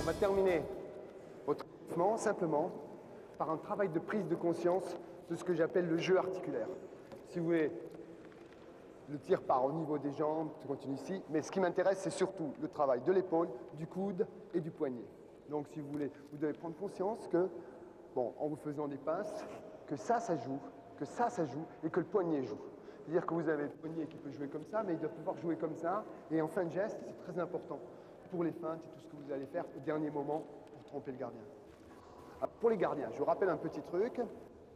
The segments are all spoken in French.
On va terminer votre échauffement simplement par un travail de prise de conscience de ce que j'appelle le jeu articulaire. Si vous voulez, le tir part au niveau des jambes, tu continues ici, mais ce qui m'intéresse, c'est surtout le travail de l'épaule, du coude et du poignet. Donc si vous voulez, vous devez prendre conscience que, bon, en vous faisant des passes, que ça joue, que ça joue, et que le poignet joue. C'est-à-dire que vous avez le poignet qui peut jouer comme ça, mais il doit pouvoir jouer comme ça, et en fin de geste, c'est très important pour les feintes et tout ce que vous allez faire au dernier moment pour tromper le gardien. Alors, pour les gardiens, je vous rappelle un petit truc.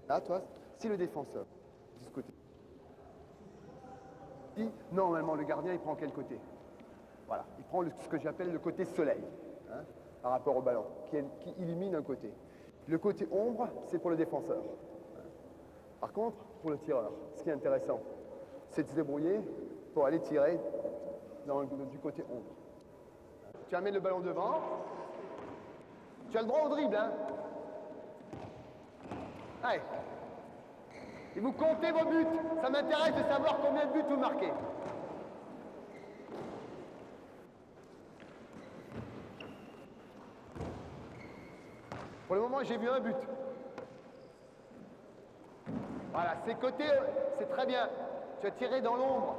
Là, toi, si le défenseur, de ce côté, normalement, le gardien, il prend quel côté? Voilà, il prend ce que j'appelle le côté soleil, hein, par rapport au ballon, qui illumine un côté. Le côté ombre, c'est pour le défenseur. Par contre, pour le tireur, ce qui est intéressant, c'est de se débrouiller pour aller tirer du côté ombre. Tu amènes le ballon devant. Tu as le droit au dribble, hein? Allez. Et vous comptez vos buts. Ça m'intéresse de savoir combien de buts vous marquez. Pour le moment, j'ai vu un but. Voilà, ces côtés, c'est très bien. Tu as tiré dans l'ombre.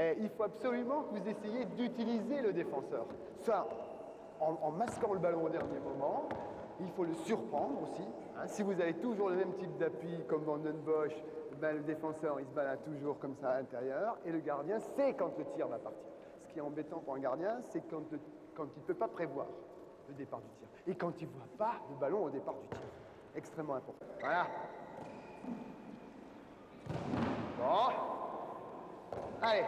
Et il faut absolument que vous essayiez d'utiliser le défenseur. Ça, en masquant le ballon au dernier moment, il faut le surprendre aussi. Hein. Si vous avez toujours le même type d'appui, comme dans Bosch, ben le défenseur, il se balade toujours comme ça à l'intérieur, et le gardien sait quand le tir va partir. Ce qui est embêtant pour un gardien, c'est quand il ne peut pas prévoir le départ du tir. Et quand il ne voit pas le ballon au départ du tir. Extrêmement important. Voilà. Bon. Allez.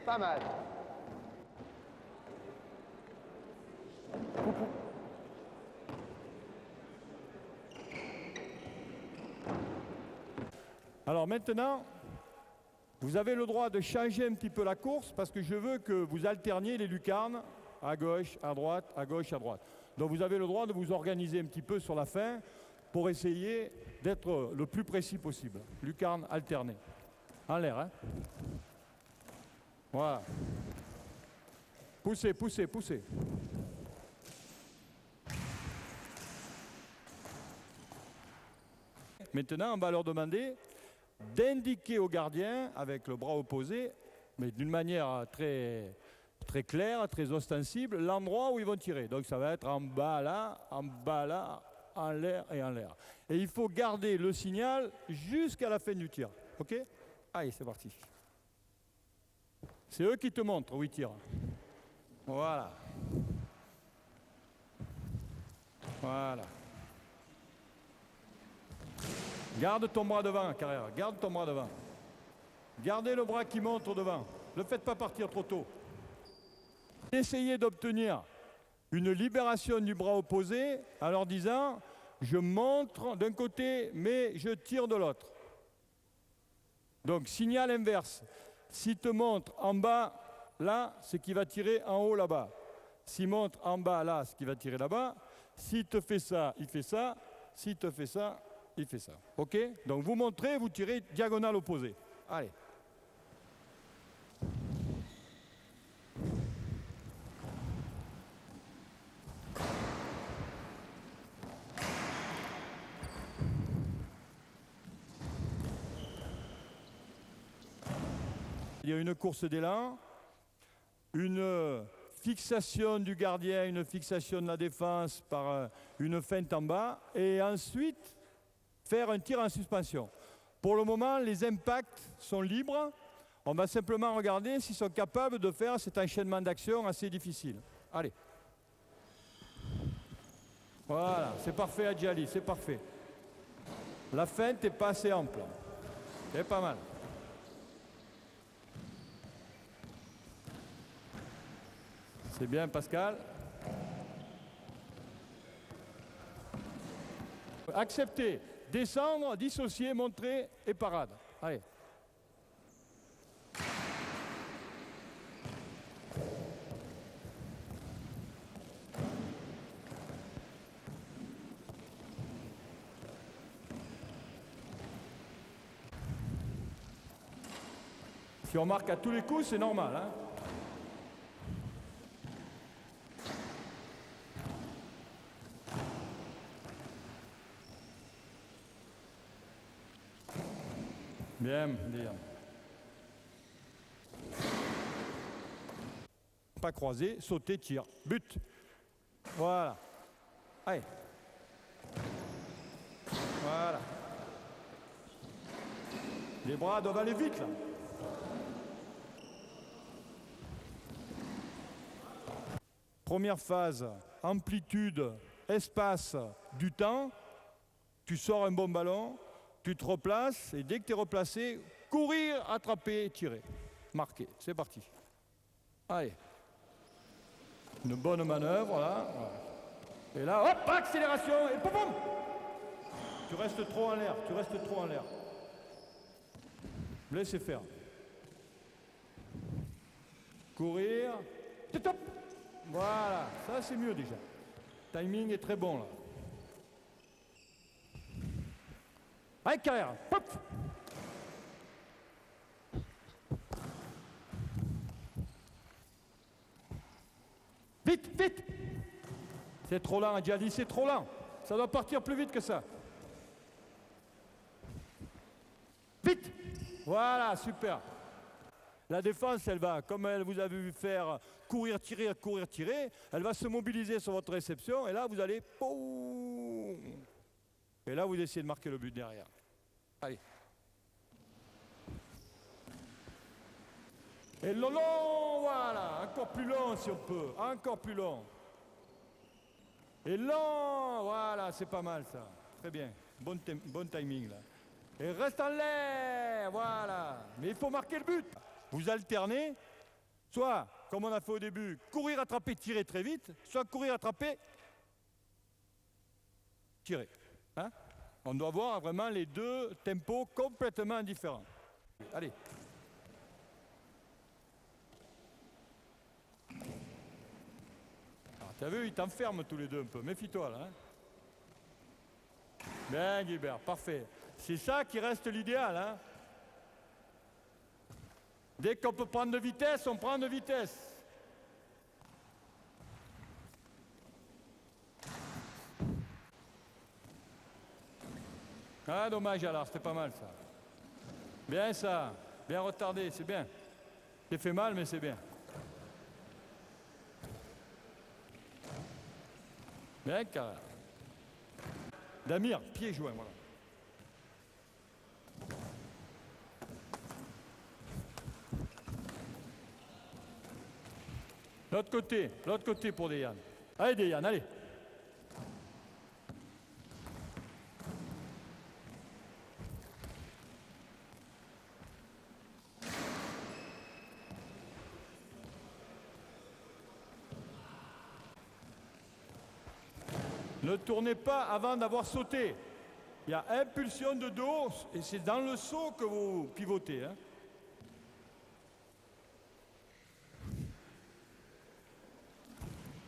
Pas mal. Alors maintenant, vous avez le droit de changer un petit peu la course parce que je veux que vous alterniez les lucarnes à gauche, à droite, à gauche, à droite. Donc vous avez le droit de vous organiser un petit peu sur la fin pour essayer d'être le plus précis possible. Lucarne alternée. En l'air, hein. Voilà. Poussez, poussez, poussez. Maintenant, on va leur demander d'indiquer au gardien, avec le bras opposé, mais d'une manière très, très claire, très ostensible, l'endroit où ils vont tirer. Donc ça va être en bas là, en l'air et en l'air. Et il faut garder le signal jusqu'à la fin du tir. OK? Allez, c'est parti. C'est eux qui te montrent où ils tirent. Voilà. Voilà. Garde ton bras devant, Carrère. Garde ton bras devant. Gardez le bras qui monte au devant. Ne le faites pas partir trop tôt. Essayez d'obtenir une libération du bras opposé en leur disant « Je montre d'un côté, mais je tire de l'autre ». Donc, signal inverse. S'il te montre en bas, là, c'est qu'il va tirer en haut, là-bas. S'il montre en bas, là, c'est qu'il va tirer là-bas. S'il te fait ça, il fait ça. S'il te fait ça, il fait ça. OK? Donc, vous montrez, vous tirez diagonale opposée. Allez. Il y a une course d'élan, une fixation du gardien, une fixation de la défense par une feinte en bas, et ensuite faire un tir en suspension. Pour le moment, les impacts sont libres. On va simplement regarder s'ils sont capables de faire cet enchaînement d'actions assez difficile. Allez. Voilà, c'est parfait Adjali, c'est parfait. La feinte n'est pas assez ample. C'est pas mal. C'est bien, Pascal. Accepter, descendre, dissocier, montrer et parade. Allez. Si on marque à tous les coups, c'est normal, hein. Bien, bien. Pas croisé, sauter, tir. But. Voilà. Allez. Voilà. Les bras doivent aller vite, là. Première phase, amplitude, espace, du temps. Tu sors un bon ballon, tu te replaces, et dès que tu es replacé, courir, attraper, tirer. Marquer. C'est parti. Allez. Une bonne manœuvre, là. Et là, hop, accélération, et poum, poum. Tu restes trop en l'air, tu restes trop en l'air. Laissez faire. Courir. Top. Voilà, ça c'est mieux déjà. Timing est très bon là. Allez, carrière. Hop. Vite, vite. C'est trop lent, j'ai dit, c'est trop lent. Ça doit partir plus vite que ça. Vite. Voilà, super. La défense, elle va, comme elle vous avez vu faire courir, tirer, elle va se mobiliser sur votre réception et là, vous allez... Boum. Et là, vous essayez de marquer le but derrière. Allez. Et le long, voilà, encore plus long si on peut, encore plus long. Et long, voilà, c'est pas mal ça. Très bien, bon timing là. Et reste en l'air, voilà. Mais il faut marquer le but. Vous alternez, soit, comme on a fait au début, courir, attraper, tirer très vite, soit courir, attraper, tirer. Hein? On doit voir vraiment les deux tempos complètement différents. Allez. T'as vu, ils t'enferment tous les deux un peu. Méfie-toi là. Hein? Bien, Guibert, parfait. C'est ça qui reste l'idéal. Hein? Dès qu'on peut prendre de vitesse, on prend de vitesse. Ah, dommage alors, c'était pas mal ça. Bien ça, bien retardé, c'est bien. C'est fait mal, mais c'est bien. Bien, carré. Damir, pied joint, voilà. L'autre côté pour Dejan. Allez, Dejan, allez. Ne tournez pas avant d'avoir sauté. Il y a impulsion de dos et c'est dans le saut que vous pivotez. Hein.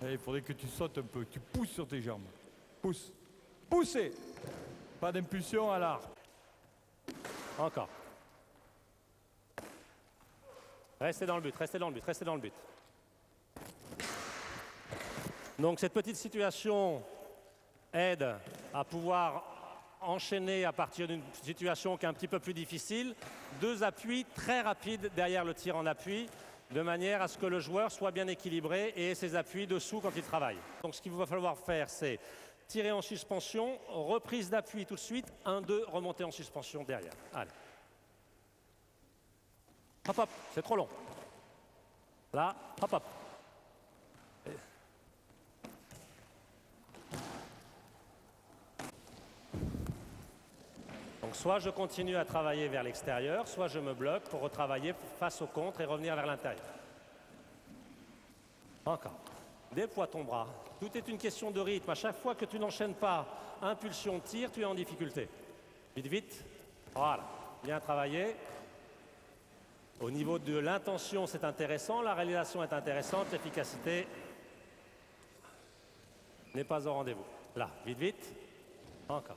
Et il faudrait que tu sautes un peu, tu pousses sur tes jambes. Pousse. Poussez. Pas d'impulsion à l'arc. Encore. Restez dans le but, restez dans le but, restez dans le but. Donc cette petite situation aide à pouvoir enchaîner à partir d'une situation qui est un petit peu plus difficile. 2 appuis très rapides derrière le tir en appui, de manière à ce que le joueur soit bien équilibré et ait ses appuis dessous quand il travaille. Donc ce qu'il va falloir faire, c'est tirer en suspension, reprise d'appui tout de suite, 1-2, remonter en suspension derrière. Allez. Hop, hop, c'est trop long. Là, hop, hop. Donc soit je continue à travailler vers l'extérieur, soit je me bloque pour retravailler face au contre et revenir vers l'intérieur. Encore. Déploie ton bras. Tout est une question de rythme. À chaque fois que tu n'enchaînes pas impulsion, tir, tu es en difficulté. Vite, vite. Voilà. Bien travaillé. Au niveau de l'intention, c'est intéressant. La réalisation est intéressante. L'efficacité n'est pas au rendez-vous. Là, vite, vite. Encore.